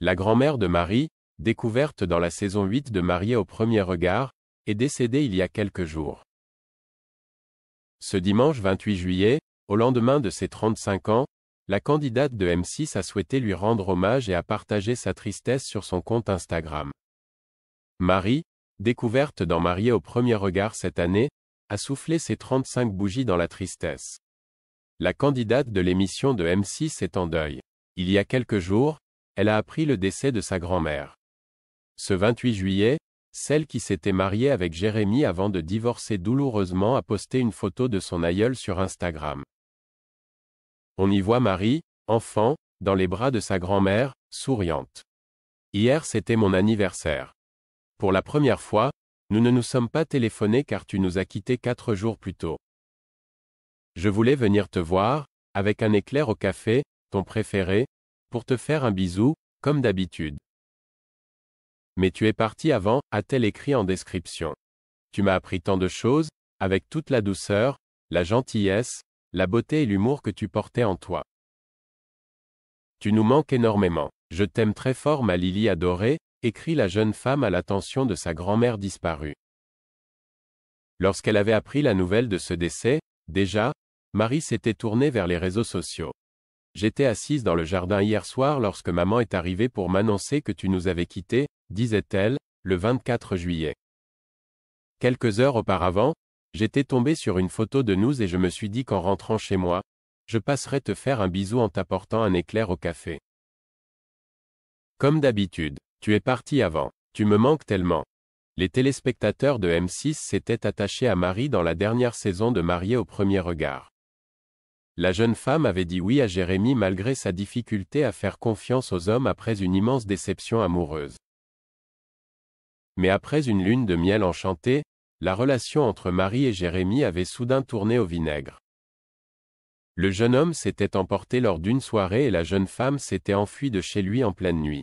La grand-mère de Marie, découverte dans la saison 8 de Mariés au premier regard, est décédée il y a quelques jours. Ce dimanche 28 juillet, au lendemain de ses 35 ans, la candidate de M6 a souhaité lui rendre hommage et a partagé sa tristesse sur son compte Instagram. Marie, découverte dans Mariés au premier regard cette année, a soufflé ses 35 bougies dans la tristesse. La candidate de l'émission de M6 est en deuil. Il y a quelques jours, elle a appris le décès de sa grand-mère. Ce 28 juillet, celle qui s'était mariée avec Jérémy avant de divorcer douloureusement a posté une photo de son aïeul sur Instagram. On y voit Marie, enfant, dans les bras de sa grand-mère, souriante. Hier c'était mon anniversaire. Pour la première fois, nous ne nous sommes pas téléphonés car tu nous as quittés 4 jours plus tôt. Je voulais venir te voir, avec un éclair au café, ton préféré, pour te faire un bisou, comme d'habitude. Mais tu es parti avant, a-t-elle écrit en description. Tu m'as appris tant de choses, avec toute la douceur, la gentillesse, la beauté et l'humour que tu portais en toi. Tu nous manques énormément. Je t'aime très fort ma Lily adorée, écrit la jeune femme à l'attention de sa grand-mère disparue. Lorsqu'elle avait appris la nouvelle de ce décès, déjà, Marie s'était tournée vers les réseaux sociaux. J'étais assise dans le jardin hier soir lorsque maman est arrivée pour m'annoncer que tu nous avais quittés, disait-elle, le 24 juillet. Quelques heures auparavant, j'étais tombée sur une photo de nous et je me suis dit qu'en rentrant chez moi, je passerais te faire un bisou en t'apportant un éclair au café. Comme d'habitude, tu es parti avant. Tu me manques tellement. Les téléspectateurs de M6 s'étaient attachés à Marie dans la dernière saison de Mariés au premier regard. La jeune femme avait dit oui à Jérémy malgré sa difficulté à faire confiance aux hommes après une immense déception amoureuse. Mais après une lune de miel enchantée, la relation entre Marie et Jérémy avait soudain tourné au vinaigre. Le jeune homme s'était emporté lors d'une soirée et la jeune femme s'était enfuie de chez lui en pleine nuit.